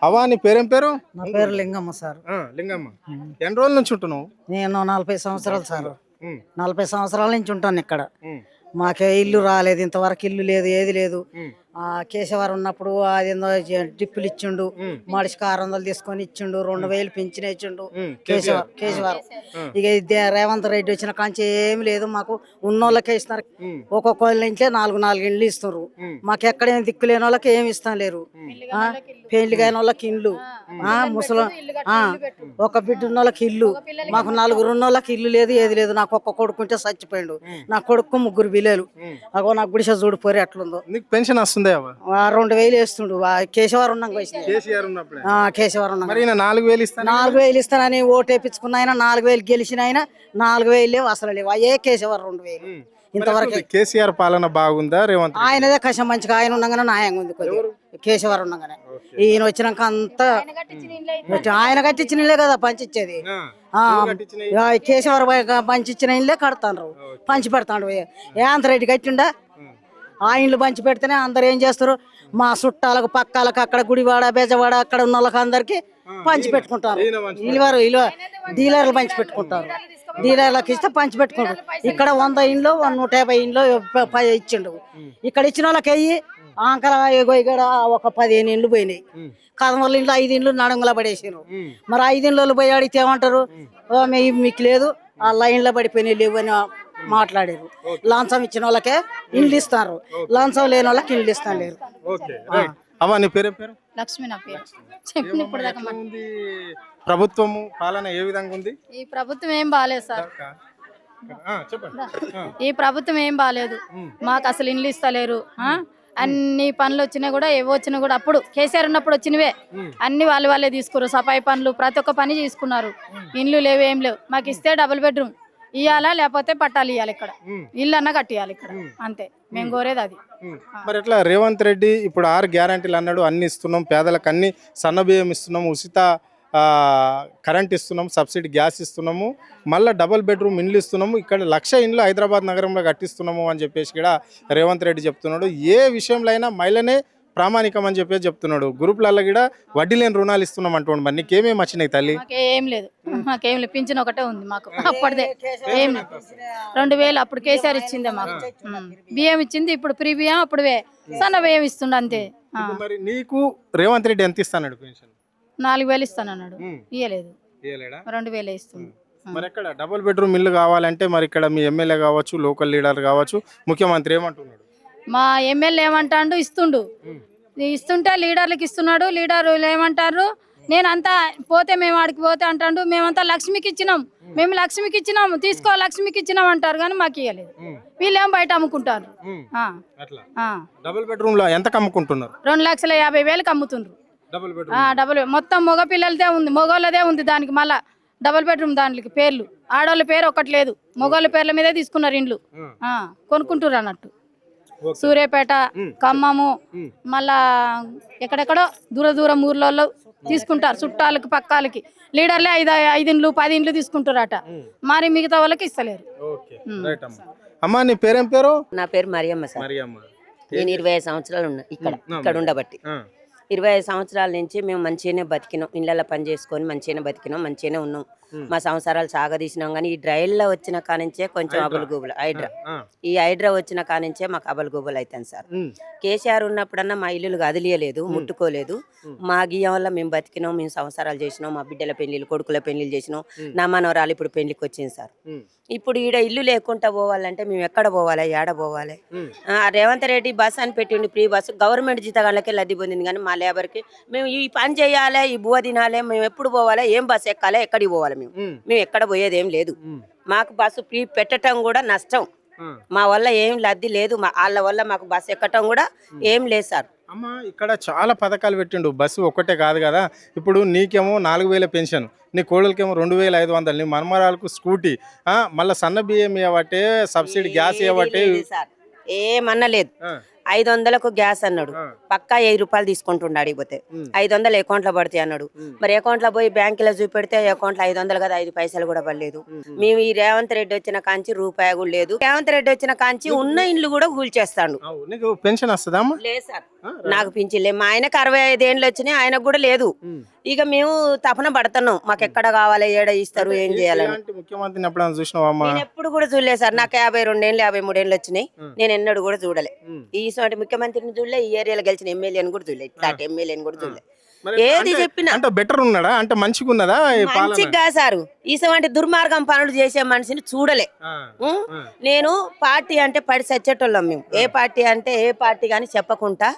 అవా నీ పేరేం పేరు? నా పేరు లింగమ్మ సార్. లింగమ్మ. ఎన్ని రోజుల నుంచి ఉంటున్నావు? నేను 40 సంవత్సరాలు సార్. ఉమ్, 40 సంవత్సరాల నుంచి ఉంటాను ఇక్కడ. ఉమ్, మాకే ఇల్లు రాలేదు, ఇంతవరకు ఇల్లు లేదు, ఏది లేదు. ఉమ్, కేశవారు ఉన్నప్పుడు అదేందో టిప్పులు ఇచ్చిండు, మనిషికి 600 తీసుకొని ఇచ్చిండు, 2000 పింఛన్ ఇచ్చిండు కేశవారు. ఇక రేవంత్ రెడ్డి వచ్చిన కాంచి ఏమి లేదు, మాకు ఉన్నోళ్ళకే ఇస్తున్నారు. ఒక్కొక్క ఇంట్లో 4 ఇండ్లు ఇస్తున్నారు. మాకు ఎక్కడేం దిక్కు లేని వాళ్ళకి ఏమి ఇస్తాం లేరు. పెళ్లి కాని వాళ్ళకి ఇల్లు, ముసలి ఒక బిడ్డ ఉన్న వాళ్ళకి ఇల్లు, మాకు 4 ఉన్న వాళ్ళకి ఇల్లు లేదు, ఏది లేదు. నాకు ఒక్క కొడుకుంటే చచ్చిపోయాడు, నా కొడుకు 3 పిల్లలు. అగో నాకు గుడిసె చూడు పోరి ఎట్లుందో. పెన్షన్ వస్తుంది? 2000 వేస్తుండు కేశవారు ఉన్నాక. కేశవారు ఉన్నాక 4000 ఇస్తానని ఓటు వేయించుకున్న ఆయన 4000 గెలిచిన ఆయన 4000 లేవు, అసలు లేవు. అయ్యే కేశవారు 2000. ఇంతవరకు కేసీఆర్ పాలన బాగుందా? రేవంత్ ఆయనదే కషం మంచిగా, ఆయన ఉండగానే న్యాయంగా ఉంది కొద్దిగా. కేశవారు ఉండగానే ఈయన వచ్చినాక అంతా ఆయన కట్టించిన ఇల్లే కదా పంచిచ్చేది. కేశవారు పంచిచ్చిన ఇల్లే కడతాను, పంచి పెడతాడు. రేవంత్ రెడ్డి కట్టిండా? ఆ ఇండ్లు పంచి పెడితేనే అందరు ఏం చేస్తారు, మా చుట్టాలకు పక్కాలకు అక్కడ గుడివాడ బెజవాడ అక్కడ ఉన్న వాళ్ళకి అందరికి పంచి పెట్టుకుంటారు. డీలర్లు పంచి పెట్టుకుంటారు, డీలర్లకు ఇస్తే పంచి పెట్టుకుంటారు. ఇక్కడ 100 ఇండ్లు 150 ఇండ్లు ఇచ్చిండు. ఇక్కడ ఇచ్చిన వాళ్ళకి అయ్యి ఆంకర ఇక్కడ ఒక 15 ఇండ్లు పోయినాయి. కదమల ఇంట్లో 5 ఇండ్లు నడంగులా పడేసారు. మరి 5 ఇండ్లు పోయి అడిగితే ఏమంటారు, మీకు లేదు, ఆ లైన్లో పడిపోయినాయి లేవు అని మాట్లాడారు. లంచం ఇచ్చిన వాళ్ళకే ఇండ్లు ఇస్తారు, లంచం లేని వాళ్ళకి ఇండ్లు ఇస్తాను లేరు. లక్ష్మి నా పేరు. చెప్పిన ఇప్పుడు దాకా ప్రభుత్వం పాలన ఏ విధంగా ఉంది? ఈ ప్రభుత్వం ఏం బాగాలేదు సార్, ఈ ప్రభుత్వం ఏం బాగాలేదు. మాకు అసలు ఇండ్లు ఇస్తలేరు. అన్ని పనులు వచ్చినా కూడా ఏవో వచ్చినా కూడా అప్పుడు కేసీఆర్ ఉన్నప్పుడు వచ్చినవే అన్ని వాళ్ళే తీసుకున్నారు. సఫాయి పనులు ప్రతి ఒక్క పని తీసుకున్నారు. ఇండ్లు లేవు, ఏం లేవు. మాకు ఇస్తే డబుల్ బెడ్రూమ్ ఇయ్యాలా, లేకపోతే పట్టాలు ఇవ్వాలి, ఇక్కడ ఇల్లు అన్న కట్టియాలి ఇక్కడ, అంతే మేము కోరేది అది. మరి ఎట్లా రేవంత్ రెడ్డి ఇప్పుడు 6 గ్యారంటీలు అన్నాడు, అన్ని ఇస్తున్నాం, పేదలకు అన్ని సన్నబియ్యం ఇస్తున్నాం, ఉచిత కరెంట్ ఇస్తున్నాము, సబ్సిడీ గ్యాస్ ఇస్తున్నాము, మళ్ళీ డబుల్ బెడ్రూమ్ ఇండ్లు ఇస్తున్నాము, ఇక్కడ 1,00,000 ఇండ్లు హైదరాబాద్ నగరంలో కట్టిస్తున్నాము అని చెప్పేసి కూడా రేవంత్ రెడ్డి చెప్తున్నాడు. ఏ విషయంలో అయినా మహిళనే ప్రామాణికం అని చెప్పేసి చెప్తున్నాడు. గ్రూపులలో కూడా వడ్డీ లేని రుణాలు ఇస్తున్నాం అంటున్నాడు. మరి నీకేమేమి వచ్చినాయి తల్లి? ఏం లేదు, మాకేం లేదు. పింఛన్ ఒకటే ఉంది మాకు. అప్పటిదే ఏం 2000 అప్పుడు కేసీఆర్ ఇచ్చిందే మాకు. బియ్యం ఇచ్చింది, ఇప్పుడు ఫ్రీ బియ్యం, అప్పుడు సన్న బియ్యం ఇస్తుండ అంతే. మరి నీకు రేవంత్ రెడ్డి ఎంత ఇస్తాడు పెన్షన్? 4000 ఇస్తానన్నాడు, ఇయ్యలేదు. 2000 ఇస్తుంది. మరి ఎక్కడ డబుల్ బెడ్రూమ్ ఇల్లు కావాలంటే మరి ఇక్కడ మీ ఎమ్మెల్యే కావచ్చు, లోకల్ లీడర్ కావచ్చు, ముఖ్యమంత్రి ఏమంటున్నాడు? మా ఎమ్మెల్యే ఏమంటాడు, ఇస్తుంటే లీడర్లకు ఇస్తున్నాడు. లీడర్లు ఏమంటారు, నేను అంతా పోతే మేము ఆడికి పోతే అంటాడు, మేమంతా లక్ష్మికి ఇచ్చినాం, మేము లక్ష్మికి ఇచ్చినాము, తీసుకో లక్ష్మికి ఇచ్చినాం అంటారు, కానీ మాకు ఇవ్వలేదు. వీళ్ళేం బయట అమ్ముకుంటారు. డబుల్ బెడ్రూమ్ లో ఎంత అమ్ముకుంటున్నారు? 2,50,000 అమ్ముతుండ్రు. డబుల్ మొత్తం మగ పిల్లలదే ఉంది, మగోళ్ళదే ఉంది. దానికి మళ్ళా డబుల్ బెడ్రూమ్, దానికి పేర్లు ఆడవాళ్ళ పేరు ఒకటి లేదు, మగోళ్ళ పేర్ల మీదే తీసుకున్నారు ఇండ్లు. కొనుక్కుంటారు అన్నట్టు. సూర్యాపేట, ఖమ్మము, మళ్ళా ఎక్కడెక్కడో దూరం ఊర్లలో తీసుకుంటారు. చుట్టాలకి పక్కాలకి లీడర్లే 5 ఇండ్లు 10 ఇండ్లు తీసుకుంటారట, మరి మిగతా వాళ్ళకి ఇస్తలేరు. అమ్మా నీ పేరేం పేరు? నా పేరు మరియమ్మ సార్. నేను 25 సంవత్సరాలు ఉన్నా ఇక్కడ ఉండబట్టి. 25 సంవత్సరాల నుంచి మేము మంచిగానే బతికినాం, ఇళ్ళల్లో పని చేసుకొని మంచిగానే బతికినాం, మంచిగానే ఉన్నాం. మా సంసారాలు సాగదీసినాం. కానీ ఈ డ్రైల్లో వచ్చిన కానించే కొంచెం అబలుగూబులు ఈ హైడ్రా వచ్చిన కానించే మాకు అబలుగూబులు అవుతాను సార్. కేసీఆర్ ఉన్నప్పుడన్నా మా ఇల్లులు కదిలియలేదు, ముట్టుకోలేదు. మా గీయం వల్ల మేము బతికినాం, మేము సంసారాలు చేసినాం, మా బిడ్డల పెళ్లిళ్ళు, కొడుకుల పెళ్లిళ్ళు చేసినాం. నా మనవరాలు ఇప్పుడు పెళ్లికి వచ్చింది సార్. ఇప్పుడు ఈడ ఇల్లు లేకుండా పోవాలంటే మేము ఎక్కడ పోవాలి, ఏడ పోవాలి? రేవంత్ రెడ్డి బస్ అని పెట్టిండి, ఫ్రీ బస్సు, గవర్నమెంట్ జీతగాళ్ళకే లబ్ధి పొందింది. కానీ మా లేబర్కి మేము ఈ పని చేయాలి, ఈ బువ్వ తినాలి, మేము ఎప్పుడు పోవాలి, ఏం బస్సు ఎక్కాలి, ఎక్కడికి పోవాలి? మేము ఎక్కడ పోయేది ఏం లేదు. మాకు బస్సు ఫ్రీ పెట్టడం కూడా నష్టం. మా వల్ల ఏం లబ్ధి లేదు, వాళ్ళ వల్ల మాకు బస్సు ఎక్కటం కూడా ఏం లేదు సార్. అమ్మ ఇక్కడ చాలా పథకాలు పెట్టిండు, బస్సు ఒక్కటే కాదు కదా. ఇప్పుడు నీకేమో 4000 పెన్షన్, నీ కోడలకేమో 2500, నీ మనమరాలకు స్కూటీ, మళ్ళీ సన్న బియ్యం ఇవ్వటే, సబ్సిడీ గ్యాస్ ఇవ్వటే. ఏమన్నా లేదు. 500కు గ్యాస్ అన్నాడు, పక్కా 1000 రూపాయలు తీసుకుంటుండే. అడిగిపోతే 500 అకౌంట్ లో పడతాయి అన్నాడు. మరి అకౌంట్ లో పోయి బ్యాంకులో చూపెడితే అకౌంట్ లో 500 కదా, 5 పైసలు కూడా పడలేదు. మేము ఈ రేవంత్ రెడ్డి వచ్చిన కాంచి రూపాయి కూడా లేదు. రేవంత్ రెడ్డి వచ్చిన కాంచి ఉన్న ఇండ్లు కూడా కూల్చేస్తాడు. పెన్షన్ వస్తుందా? లేదు సార్, నాకు పింఛన్ లేదు. మా ఆయనకు 65 ఏండ్లు వచ్చినాయి, ఆయనకు కూడా లేదు. ఇక మేము తపన పడుతున్నాం, మాకు ఎక్కడ కావాలి, ఏడ ఇస్తారు, ఏం చేయాలని. ఇలాంటి ముఖ్యమంత్రిని ఎప్పుడైనా చూసినావా అమ్మా? నేను ఎప్పుడు కూడా చూడలేదు సార్. నాకు 52 ఏండ్లు 53 ఏండ్లు వచ్చినాయి, నేను ఎన్నడూ కూడా చూడలే. ఈసారి ముఖ్యమంత్రిని చూడలే, ఈ ఏరియాలో గెలిచిన ఎమ్మెల్యేని కూడా చూడలే, ఇట్లాంటి ఎమ్మెల్యేని కూడా చూడలే. ఏది చెప్పినా అంటే బెటర్ ఉన్నాడా, అంటే మంచిగా ఉన్నదా ఈ పాలన? మంచిగా సారు. ఈసవంటి దుర్మార్గం పనులు చేసే మనిషిని చూడలే. నేను పార్టీ అంటే పడి సచ్చేటోళ్ళం మేము. ఏ పార్టీ అంటే ఏ పార్టీ కానీ చెప్పకుండా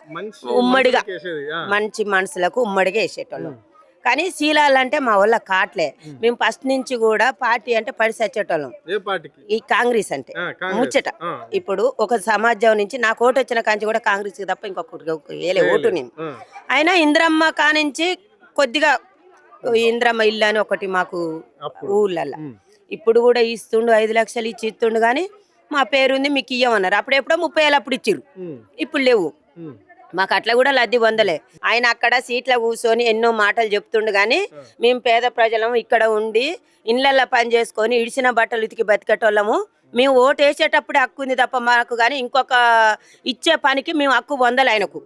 ఉమ్మడిగా మంచి మనసులకు ఉమ్మడిగా వేసేటోళ్ళం. కానీ శీలాలంటే మా వాళ్ళ కాట్లే. మేము ఫస్ట్ నుంచి కూడా పార్టీ అంటే పడి సచ్చేటోళ్ళం. ఈ కాంగ్రెస్ అంటే ముచ్చట. ఇప్పుడు ఒక సమాజం నుంచి నాకు ఓటు వచ్చిన కాంచి కూడా కాంగ్రెస్ తప్ప ఇంకొకటి వేలే ఓటు నేను. అయినా ఇంద్రమ్మ కానించి కొద్దిగా ఇంద్రమ్మ ఇల్లు అని ఒకటి మాకు ఊళ్ళల్లో ఇప్పుడు కూడా ఇస్తుండు, 5 లక్షలు ఇచ్చి ఇస్తుండు. కానీ మా పేరుంది, మీకు ఇయ్యమన్నారు. అప్పుడెప్పుడో 30,000 అప్పుడు ఇచ్చిర్రు, ఇప్పుడు లేవు. మాకు అట్లా కూడా లబ్ధి పొందలే. ఆయన అక్కడ సీట్ల కూర్చొని ఎన్నో మాటలు చెప్తుండు. కానీ మేము పేద ప్రజలము ఇక్కడ ఉండి ఇళ్ళల్లో పని చేసుకొని ఇడిచిన బట్టలు ఉతికి బతికేటోళ్ళము. మేము ఓటు వేసేటప్పుడు హక్కు ఉంది తప్ప మాకు కానీ ఇంకొక ఇచ్చే పనికి మేము హక్కు పొందలే ఆయనకు.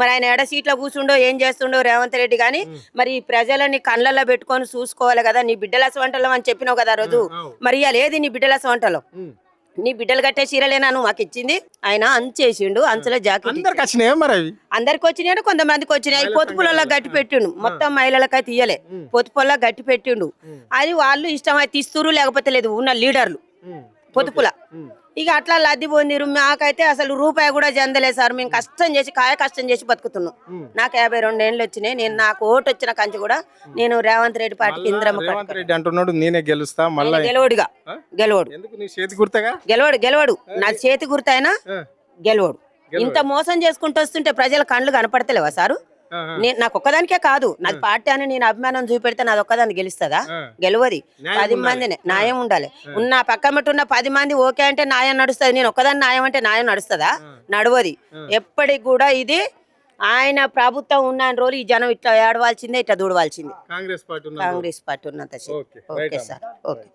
మరి ఆయన ఎడ సీట్లో కూర్చుండో ఏం చేస్తుండో రేవంత్ రెడ్డి. కానీ మరి ఈ ప్రజలని కళ్ళల్లో పెట్టుకొని చూసుకోవాలి కదా. నీ బిడ్డల వంటలు అని చెప్పినావు కదా రోజు, మరి ఇవాళ ఏది నీ బిడ్డల వంటలు? నీ బిడ్డలు కట్టే చీరలేనా నువ్వు మాకు ఇచ్చింది? ఆయన అంచేసిండు, అంచులో జాకెట్ అందరికి వచ్చినాయి, కొంతమందికి వచ్చినాయి. పొత్తుపులలో గట్టి పెట్టిండు, మొత్తం మహిళలకైతే ఇయ్యలే. పొత్తుపుల్లో గట్టి పెట్టిండు. అది వాళ్ళు ఇష్టమైతే ఇస్తురు, లేకపోతే లేదు. ఉన్న లీడర్లు పొత్తుపుల ఇక అట్లా లద్ది పొందిరు. మాకైతే అసలు రూపాయి కూడా చెందలేదు సార్. మేము కష్టం చేసి కష్టం చేసి బతుకుతున్నాం. నాకు 52 ఏండ్లు వచ్చినాయి. నేను నాకు ఓటు వచ్చిన కంచి కూడా నేను రేవంత్ రెడ్డి పార్టీకి ఇంద్రమ్మ అంటున్నాడు, నేనే గెలుస్తా మళ్ళీ. గెలవడుగా గెలవడు, గెలవడు. నా చేతి గుర్తైనా గెలవడు. ఇంత మోసం చేసుకుంటూ వస్తుంటే ప్రజల కళ్ళు కనపడతలేవా సారు? నాకు ఒక్కదానికే కాదు, నాకు పార్టీ అని నేను అభిమానం చూపెడితే నాది ఒక్కదాన్ని గెలుస్తుందా? గెలవది. 10 మందిని న్యాయం ఉండాలి. ఉన్న పక్క ఉన్న 10 మంది ఓకే అంటే న్యాయం నడుస్తుంది. నేను ఒక్కదాన్ని న్యాయం అంటే న్యాయం నడుస్తుందా? నడవది. ఎప్పటికి కూడా ఇది ఆయన ప్రభుత్వం ఉన్న రోజులు ఈ జనం ఇట్లా ఏడవాల్సిందే, ఇట్లా దూడవాల్సిందే. కాంగ్రెస్ పార్టీ ఉన్నంత. Okay sir, okay.